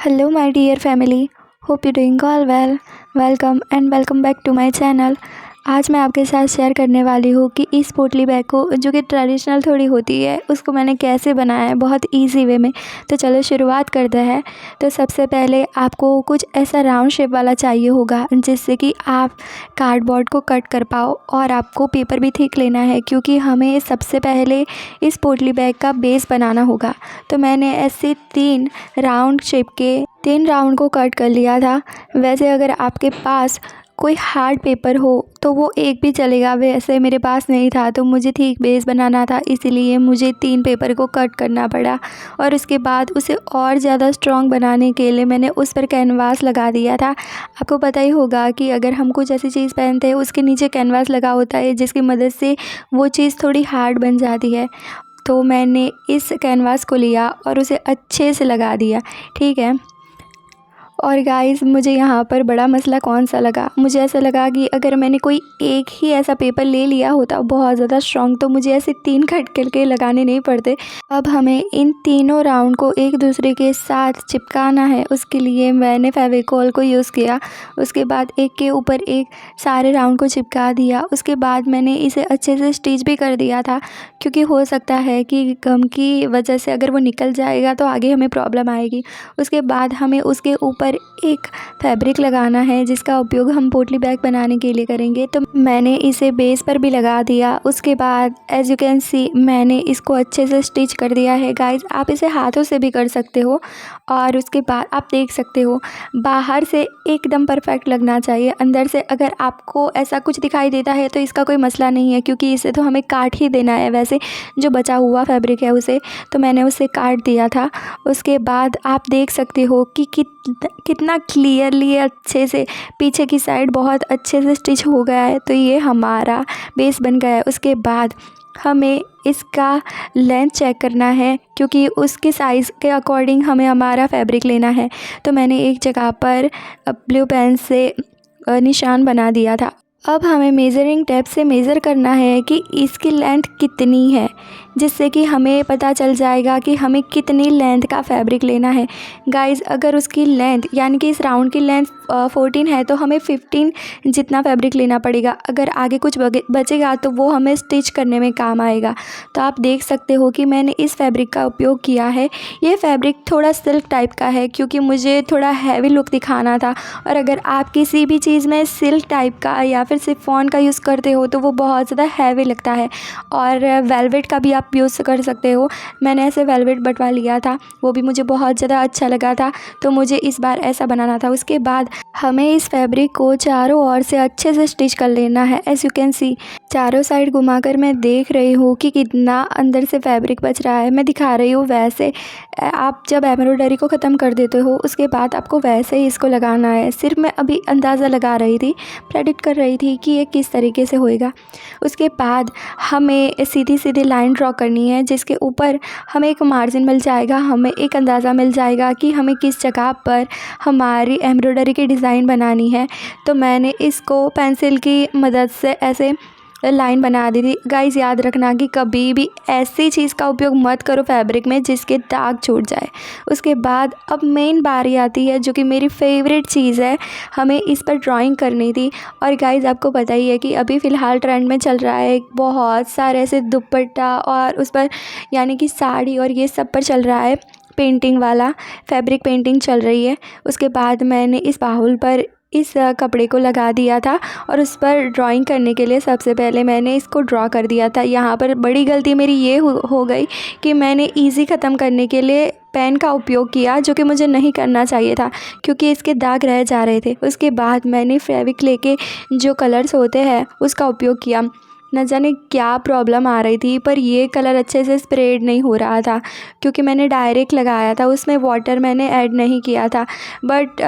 Hello, my dear family. Hope you're doing all well. Welcome and welcome back to my channel. आज मैं आपके साथ share करने वाली हूँ कि इस पोटली बैग को जो कि ट्रेडिशनल थोड़ी होती है उसको मैंने कैसे बनाया है बहुत इजी वे में। तो चलो शुरुआत करते हैं। तो सबसे पहले आपको कुछ ऐसा राउंड शेप वाला चाहिए होगा जिससे कि आप कार्डबोर्ड को कट कर पाओ, और आपको पेपर भी थिक लेना है क्योंकि हमें सबसे पहले इस पोटली बैग का बेस बनाना होगा। तो मैंने ऐसे 3 राउंड शेप के 3 राउंड को कट कर लिया था। वैसे अगर आपके पास कोई हार्ड पेपर हो तो वो एक भी चलेगा, वैसे मेरे पास नहीं था तो मुझे ठीक बेस बनाना था, इसीलिए मुझे 3 पेपर को कट करना पड़ा। और उसके बाद उसे और ज़्यादा स्ट्रॉन्ग बनाने के लिए मैंने उस पर कैनवास लगा दिया था। आपको पता ही होगा कि अगर हम कुछ ऐसी चीज़ पहनते हैं उसके नीचे कैनवास लगा होता है जिसकी मदद से वो चीज़ थोड़ी हार्ड बन जाती है। तो मैंने इस कैनवास को लिया और उसे अच्छे से लगा दिया, ठीक है। और गाइस, मुझे यहाँ पर बड़ा मसला कौन सा लगा, मुझे ऐसा लगा कि अगर मैंने कोई एक ही ऐसा पेपर ले लिया होता बहुत ज़्यादा स्ट्रॉन्ग तो मुझे ऐसे 3 कट करके लगाने नहीं पड़ते। अब हमें इन तीनों राउंड को एक दूसरे के साथ चिपकाना है, उसके लिए मैंने फेविकोल को यूज़ किया। उसके बाद एक के ऊपर एक सारे राउंड को चिपका दिया। उसके बाद मैंने इसे अच्छे से स्टिच भी कर दिया था क्योंकि हो सकता है कि गम की वजह से अगर वो निकल जाएगा तो आगे हमें प्रॉब्लम आएगी। उसके बाद हमें उसके ऊपर एक फैब्रिक लगाना है जिसका उपयोग हम पोटली बैग बनाने के लिए करेंगे। तो मैंने इसे बेस पर भी लगा दिया। उसके बाद एज यू कैन सी मैंने इसको अच्छे से स्टिच कर दिया है। गाइस, आप इसे हाथों से भी कर सकते हो। और उसके बाद आप देख सकते हो बाहर से एकदम परफेक्ट लगना चाहिए, अंदर से अगर आपको ऐसा कुछ दिखाई देता है तो इसका कोई मसला नहीं है क्योंकि इसे तो हमें काट ही देना है, वैसे जो बचा हुआ फैब्रिक है उसे तो मैंने उसे काट दिया था। उसके बाद आप देख सकते हो कि कितना क्लियरली अच्छे से पीछे की साइड बहुत अच्छे से स्टिच हो गया है। तो ये हमारा बेस बन गया है। उसके बाद हमें इसका लेंथ चेक करना है क्योंकि उसके साइज़ के अकॉर्डिंग हमें हमारा फैब्रिक लेना है। तो मैंने एक जगह पर ब्लू पेन से निशान बना दिया था। अब हमें मेज़रिंग टेप से मेज़र करना है कि इसकी लेंथ कितनी है, जिससे कि हमें पता चल जाएगा कि हमें कितनी लेंथ का फैब्रिक लेना है। गाइस, अगर उसकी लेंथ यानी कि इस राउंड की लेंथ 14 है तो हमें 15 जितना फैब्रिक लेना पड़ेगा। अगर आगे कुछ बचेगा तो वो हमें स्टिच करने में काम आएगा। तो आप देख सकते हो कि मैंने इस फैब्रिक का उपयोग किया है। ये फैब्रिक थोड़ा सिल्क टाइप का है क्योंकि मुझे थोड़ा हैवी लुक दिखाना था। और अगर आप किसी भी चीज़ में सिल्क टाइप का या फिर शिफॉन का यूज़ करते हो तो वो बहुत ज़्यादा हैवी लगता है। और वेलवेट का भी आप यूज़ कर सकते हो। मैंने ऐसे वेलवेट बटवा लिया था, वो भी मुझे बहुत ज़्यादा अच्छा लगा था, तो मुझे इस बार ऐसा बनाना था। उसके बाद हमें इस फैब्रिक को चारों ओर से अच्छे से स्टिच कर लेना है। एज यू कैन सी चारों साइड घुमाकर मैं देख रही हूँ कि कितना अंदर से फैब्रिक बच रहा है। मैं दिखा रही हूँ वैसे आप जब एम्ब्रॉयडरी को ख़त्म कर देते हो उसके बाद आपको वैसे ही इसको लगाना है। सिर्फ मैं अभी अंदाज़ा लगा रही थी, प्रेडिक्ट कर रही थी कि ये किस तरीके से होएगा। उसके बाद हमें सीधी सीधी लाइन ड्रॉ करनी है जिसके ऊपर हमें एक मार्जिन मिल जाएगा, हमें एक अंदाज़ा मिल जाएगा कि हमें किस जगह पर हमारी एम्ब्रॉयडरी की डिज़ाइन बनानी है। तो मैंने इसको पेंसिल की मदद से ऐसे लाइन बना दी थी। गाइस, याद रखना कि कभी भी ऐसी चीज़ का उपयोग मत करो फैब्रिक में जिसके दाग छूट जाए। उसके बाद अब मेन बारी आती है जो कि मेरी फेवरेट चीज़ है, हमें इस पर ड्राइंग करनी थी। और गाइस, आपको पता ही है कि अभी फ़िलहाल ट्रेंड में चल रहा है बहुत सारे ऐसे दुपट्टा और उस पर यानी कि साड़ी और ये सब पर चल रहा है पेंटिंग वाला, फैब्रिक पेंटिंग चल रही है। उसके बाद मैंने इस बाहुल पर इस कपड़े को लगा दिया था और उस पर ड्राइंग करने के लिए सबसे पहले मैंने इसको ड्रॉ कर दिया था। यहाँ पर बड़ी गलती मेरी ये हो गई कि मैंने इजी ख़त्म करने के लिए पेन का उपयोग किया जो कि मुझे नहीं करना चाहिए था क्योंकि इसके दाग रह जा रहे थे। उसके बाद मैंने फेविक लेके जो कलर्स होते हैं उसका उपयोग किया। न जाने क्या प्रॉब्लम आ रही थी पर ये कलर अच्छे से स्प्रेड नहीं हो रहा था क्योंकि मैंने डायरेक्ट लगाया था, उसमें वाटर मैंने ऐड नहीं किया था। बट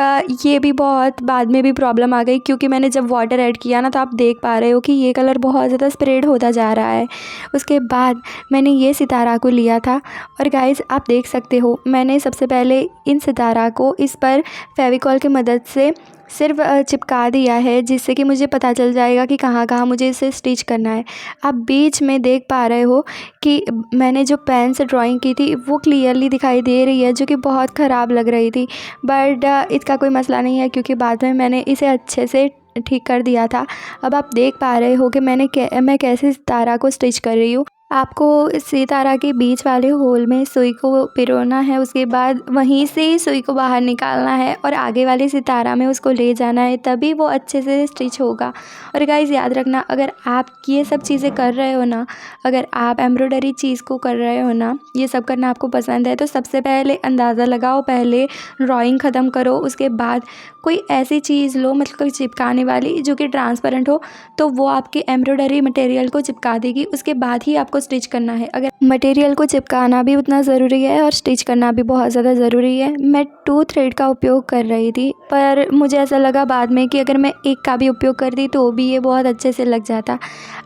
ये भी बहुत बाद में भी प्रॉब्लम आ गई क्योंकि मैंने जब वाटर ऐड किया ना तो आप देख पा रहे हो कि ये कलर बहुत ज़्यादा स्प्रेड होता जा रहा है। उसके बाद मैंने ये सितारा को लिया था और गाइस, आप देख सकते हो मैंने सबसे पहले इन सितारा को इस पर फेविकॉल की मदद से सिर्फ चिपका दिया है जिससे कि मुझे पता चल जाएगा कि कहाँ कहाँ मुझे इसे स्टिच करना है। आप बीच में देख पा रहे हो कि मैंने जो पेन से ड्राइंग की थी वो क्लियरली दिखाई दे रही है, जो कि बहुत ख़राब लग रही थी। बट इसका कोई मसला नहीं है, क्योंकि बाद में मैंने इसे अच्छे से ठीक कर दिया था। अब आप देख पा रहे हो कि मैं कैसे सितारा को स्टिच कर रही हूँ। आपको सितारा के बीच वाले होल में सुई को पिरोना है, उसके बाद वहीं से सुई को बाहर निकालना है और आगे वाले सितारा में उसको ले जाना है, तभी वो अच्छे से स्टिच होगा। और गाइस याद रखना, अगर आप ये सब चीज़ें कर रहे हो ना, अगर आप एम्ब्रॉयडरी चीज़ को कर रहे हो ना, ये सब करना आपको पसंद है, तो सबसे पहले अंदाज़ा लगाओ, पहले ड्राइंग ख़त्म करो, उसके बाद कोई ऐसी चीज़ लो, मतलब कोई चिपकाने वाली जो कि ट्रांसपेरेंट हो, तो वो आपके एम्ब्रॉयडरी मटेरियल को चिपका देगी। उसके बाद ही आपको स्टिच करना है। अगर मटेरियल को चिपकाना भी उतना ज़रूरी है और स्टिच करना भी बहुत ज़्यादा ज़रूरी है। मैं 2 थ्रेड का उपयोग कर रही थी, पर मुझे ऐसा लगा बाद में कि अगर मैं एक का भी उपयोग करती तो भी ये बहुत अच्छे से लग जाता।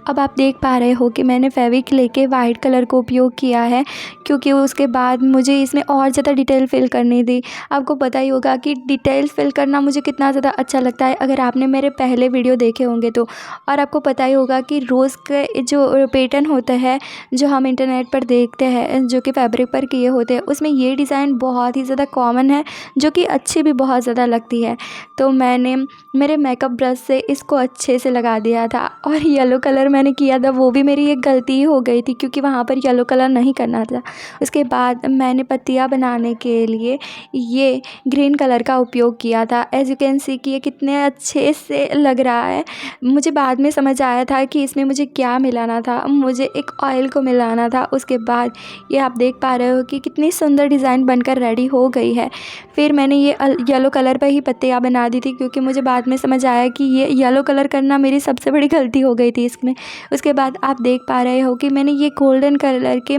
अब आप देख पा रहे हो कि मैंने फेविक लेके वाइट कलर को उपयोग किया है, क्योंकि उसके बाद मुझे इसमें और ज़्यादा डिटेल फिल करनी थी। आपको पता ही होगा कि डिटेल फिल करना मुझे कितना ज़्यादा अच्छा लगता है, अगर आपने मेरे पहले वीडियो देखे होंगे तो। और आपको पता ही होगा कि रोज़ के जो पैटर्न होता है, जो हम इंटरनेट पर देखते हैं, जो कि फैब्रिक पर किए होते हैं, उसमें ये डिज़ाइन बहुत ही ज़्यादा कॉमन है, जो कि अच्छी भी बहुत ज़्यादा लगती है। तो मैंने मेरे मेकअप ब्रश से इसको अच्छे से लगा दिया था। और येलो कलर मैंने किया था, वो भी मेरी एक गलती ही हो गई थी, क्योंकि वहाँ पर येलो कलर नहीं करना था। उसके बाद मैंने पत्तियाँ बनाने के लिए ये ग्रीन कलर का उपयोग किया था। एज़ यू कैन सी कि ये कितने अच्छे से लग रहा है। मुझे बाद में समझ आया था कि इसमें मुझे क्या मिलाना था, मुझे एक ऑयल को मिलाना था। उसके बाद ये आप देख पा रहे हो कि कितनी सुंदर डिज़ाइन बनकर रेडी हो गई है। फिर मैंने ये येलो कलर पर ही पत्तियाँ बना दी थी, क्योंकि मुझे बाद में समझ आया कि ये येलो कलर करना मेरी सबसे बड़ी गलती हो गई थी इसमें। उसके बाद आप देख पा रहे हो कि मैंने ये गोल्डन कलर के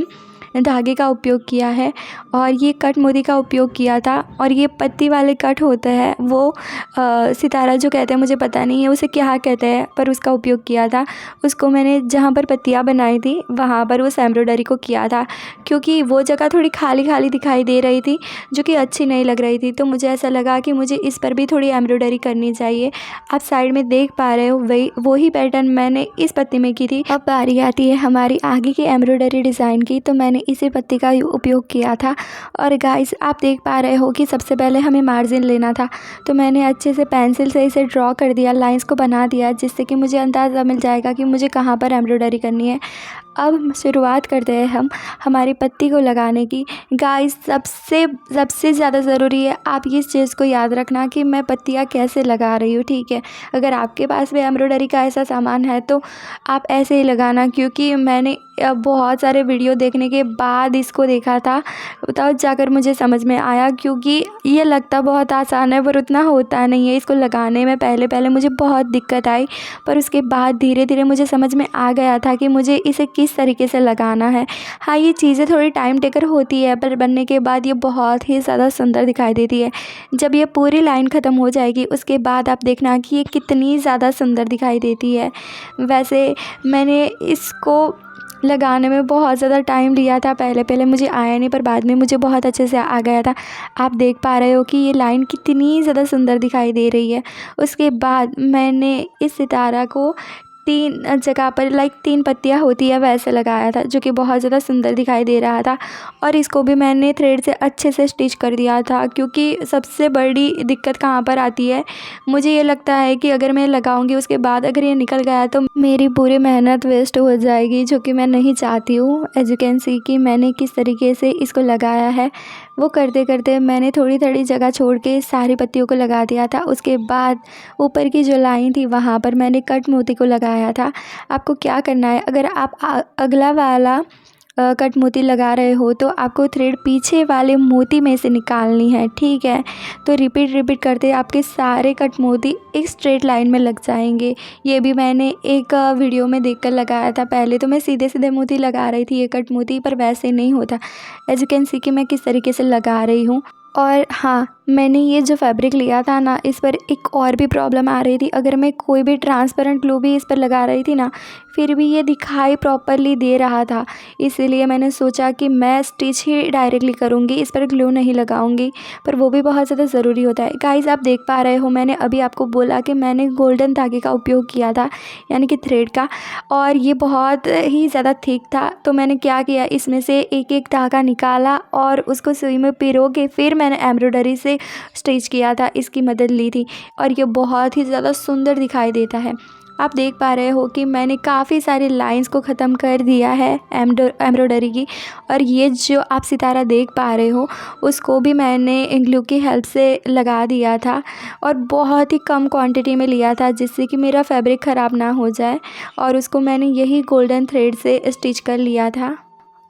धागे का उपयोग किया है और ये कट मोती का उपयोग किया था। और ये पत्ती वाले कट होता है, वो सितारा जो कहते हैं, मुझे पता नहीं है उसे क्या कहते हैं, पर उसका उपयोग किया था। उसको मैंने जहाँ पर पत्तियाँ बनाई थी वहाँ पर उस एम्ब्रॉयडरी को किया था, क्योंकि वो जगह थोड़ी खाली खाली दिखाई दे रही थी, जो कि अच्छी नहीं लग रही थी। तो मुझे ऐसा लगा कि मुझे इस पर भी थोड़ी एम्ब्रॉयडरी करनी चाहिए। आप साइड में देख पा रहे हो वही पैटर्न मैंने इस पत्ती में की थी। अब बारी आती है हमारी आगे की एम्ब्रॉयडरी डिज़ाइन की, तो मैंने इसी पत्ती का उपयोग किया था। और गाइस आप देख पा रहे हो कि सबसे पहले हमें मार्जिन लेना था, तो मैंने अच्छे से पेंसिल से इसे ड्रॉ कर दिया, लाइंस को बना दिया, जिससे कि मुझे अंदाज़ा मिल जाएगा कि मुझे कहाँ पर एम्ब्रॉयडरी करनी है। अब शुरुआत करते हैं हम हमारी पत्ती को लगाने की। गाइस सबसे ज़्यादा ज़रूरी है, आप इस चीज़ को याद रखना कि मैं पत्तियाँ कैसे लगा रही हूँ, ठीक है। अगर आपके पास भी एम्ब्रॉयडरी का ऐसा सामान है तो आप ऐसे ही लगाना, क्योंकि मैंने बहुत सारे वीडियो देखने के बाद इसको देखा था, तब जाकर मुझे समझ में आया। क्योंकि ये लगता बहुत आसान है पर उतना होता नहीं है। इसको लगाने में पहले मुझे बहुत दिक्कत आई, पर उसके बाद धीरे धीरे मुझे समझ में आ गया था कि मुझे इसे किस तरीके से लगाना है। हाँ, ये चीज़ें थोड़ी टाइम टेकर होती है, पर बनने के बाद ये बहुत ही ज़्यादा सुंदर दिखाई देती है। जब ये पूरी लाइन ख़त्म हो जाएगी उसके बाद आप देखना कि ये कितनी ज़्यादा सुंदर दिखाई देती है। वैसे मैंने इसको लगाने में बहुत ज़्यादा टाइम लिया था, पहले मुझे आया नहीं, पर बाद में मुझे बहुत अच्छे से आ गया था। आप देख पा रहे हो कि ये लाइन कितनी ज़्यादा सुंदर दिखाई दे रही है। उसके बाद मैंने इस सितारा को 3 जगह पर 3 पत्तियाँ होती है वैसे लगाया था, जो कि बहुत ज़्यादा सुंदर दिखाई दे रहा था। और इसको भी मैंने थ्रेड से अच्छे से स्टिच कर दिया था, क्योंकि सबसे बड़ी दिक्कत कहाँ पर आती है, मुझे ये लगता है कि अगर मैं लगाऊंगी उसके बाद अगर ये निकल गया तो मेरी पूरी मेहनत वेस्ट हो जाएगी, जो कि मैं नहीं चाहती हूँ। एज यू कैन सी कि मैंने किस तरीके से इसको लगाया है, वो करते करते मैंने थोड़ी थोड़ी जगह छोड़ के सारी पत्तियों को लगा दिया था। उसके बाद ऊपर की जो लाइन थी वहाँ पर मैंने कट मोती को लगाया था। आपको क्या करना है, अगर आप अगला वाला कट मोती लगा रहे हो तो आपको थ्रेड पीछे वाले मोती में से निकालनी है, ठीक है। तो रिपीट करते आपके सारे कट मोती एक स्ट्रेट लाइन में लग जाएंगे। ये भी मैंने एक वीडियो में देखकर लगाया था। पहले तो मैं सीधे सीधे मोती लगा रही थी ये कट मोती, पर वैसे नहीं होता। एज यू कैन सी कि मैं किस तरीके से लगा रही हूँ। और हाँ, मैंने ये जो फैब्रिक लिया था ना, इस पर एक और भी प्रॉब्लम आ रही थी। अगर मैं कोई भी ट्रांसपेरेंट ग्लू भी इस पर लगा रही थी ना, फिर भी ये दिखाई प्रॉपरली दे रहा था। इसीलिए मैंने सोचा कि मैं स्टिच ही डायरेक्टली करूँगी, इस पर ग्लू नहीं लगाऊँगी। पर वो भी बहुत ज़्यादा ज़रूरी होता है। गाइज़, आप देख पा रहे हो, मैंने अभी आपको बोला कि मैंने गोल्डन धागे का उपयोग किया था, यानी कि थ्रेड का, और ये बहुत ही ज़्यादा थिक था। तो मैंने क्या किया, इसमें से एक एक धागा निकाला और उसको सुई में पिरो के फिर मैंने एम्ब्रॉयडरी से स्टिच किया था, इसकी मदद ली थी, और ये बहुत ही ज़्यादा सुंदर दिखाई देता है। आप देख पा रहे हो कि मैंने काफ़ी सारी लाइंस को ख़त्म कर दिया है एम्ब्रॉयडरी की, और ये जो आप सितारा देख पा रहे हो उसको भी मैंने ग्लू की हेल्प से लगा दिया था, और बहुत ही कम क्वांटिटी में लिया था जिससे कि मेरा फैब्रिक ख़राब ना हो जाए, और उसको मैंने यही गोल्डन थ्रेड से स्टिच कर लिया था।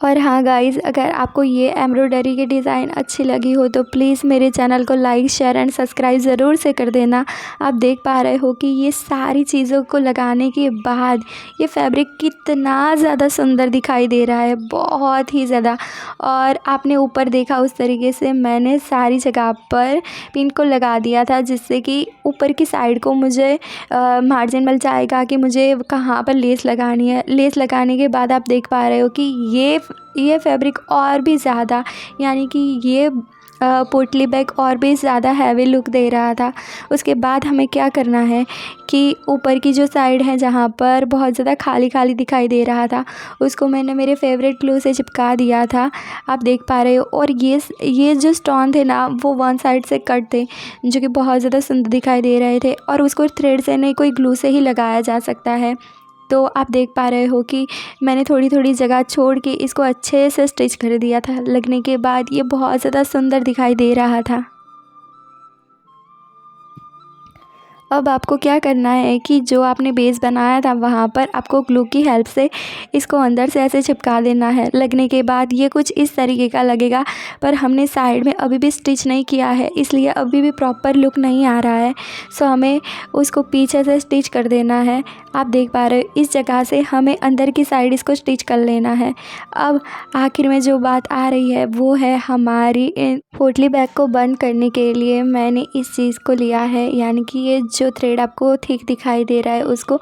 और हाँ गाइज़, अगर आपको ये एम्ब्रॉयडरी की डिज़ाइन अच्छी लगी हो तो प्लीज़ मेरे चैनल को लाइक, शेयर एंड सब्सक्राइब ज़रूर से कर देना। आप देख पा रहे हो कि ये सारी चीज़ों को लगाने के बाद ये फैब्रिक कितना ज़्यादा सुंदर दिखाई दे रहा है, बहुत ही ज़्यादा। और आपने ऊपर देखा, उस तरीके से मैंने सारी जगह पर पिन को लगा दिया था, जिससे कि ऊपर की साइड को मुझे मार्जिन मिल जाएगा कि मुझे कहाँ पर लेस लगानी है। लेस लगाने के बाद आप देख पा रहे हो कि ये फैब्रिक और भी ज़्यादा, यानी कि ये पोटली बैग और भी ज़्यादा हैवी लुक दे रहा था। उसके बाद हमें क्या करना है कि ऊपर की जो साइड है जहाँ पर बहुत ज़्यादा खाली खाली दिखाई दे रहा था, उसको मैंने मेरे फेवरेट ग्लू से चिपका दिया था, आप देख पा रहे हो। और ये जो स्टोन थे ना, वो वन साइड से कट थे, जो कि बहुत ज़्यादा सुंदर दिखाई दे रहे थे, और उसको थ्रेड से नहीं, कोई ग्लू से ही लगाया जा सकता है। तो आप देख पा रहे हो कि मैंने थोड़ी थोड़ी जगह छोड़ के इसको अच्छे से स्टिच कर दिया था। लगने के बाद ये बहुत ज़्यादा सुंदर दिखाई दे रहा था। अब आपको क्या करना है कि जो आपने बेस बनाया था वहाँ पर आपको ग्लू की हेल्प से इसको अंदर से ऐसे चिपका देना है। लगने के बाद ये कुछ इस तरीके का लगेगा, पर हमने साइड में अभी भी स्टिच नहीं किया है, इसलिए अभी भी प्रॉपर लुक नहीं आ रहा है। सो हमें उसको पीछे से स्टिच कर देना है। आप देख पा रहे हो, इस जगह से हमें अंदर की साइड इसको स्टिच कर लेना है। अब आखिर में जो बात आ रही है वो है हमारी पोटली बैग को बंद करने के लिए मैंने इस चीज़ को लिया है, यानी कि ये जो थ्रेड आपको ठीक दिखाई दे रहा है उसको,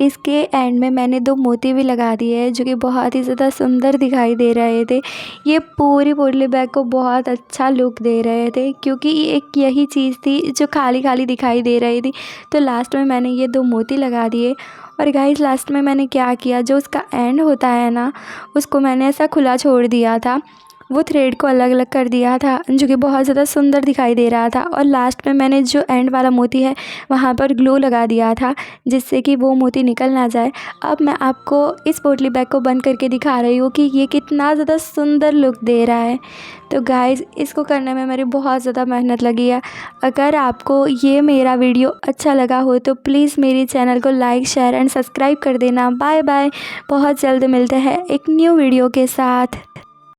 इसके एंड में मैंने 2 मोती भी लगा दिए हैं, जो कि बहुत ही ज़्यादा सुंदर दिखाई दे रहे थे। ये पूरी पोटली बैग को बहुत अच्छा लुक दे रहे थे, क्योंकि एक यही चीज़ थी जो खाली खाली दिखाई दे रही थी। तो लास्ट में मैंने ये 2 मोती लगा दिए। और गाइस, लास्ट में मैंने क्या किया, जो उसका एंड होता है ना, उसको मैंने ऐसा खुला छोड़ दिया था, वो थ्रेड को अलग अलग कर दिया था, जो कि बहुत ज़्यादा सुंदर दिखाई दे रहा था। और लास्ट में मैंने जो एंड वाला मोती है वहाँ पर ग्लू लगा दिया था, जिससे कि वो मोती निकल ना जाए। अब मैं आपको इस पोटली बैग को बंद करके दिखा रही हूँ कि ये कितना ज़्यादा सुंदर लुक दे रहा है। तो गाइज़, इसको करने में मेरी बहुत ज़्यादा मेहनत लगी है। अगर आपको ये मेरा वीडियो अच्छा लगा हो तो प्लीज़ मेरे चैनल को लाइक, शेयर एंड सब्सक्राइब कर देना। बाय बाय, बहुत जल्द मिलते हैं एक न्यू वीडियो के साथ।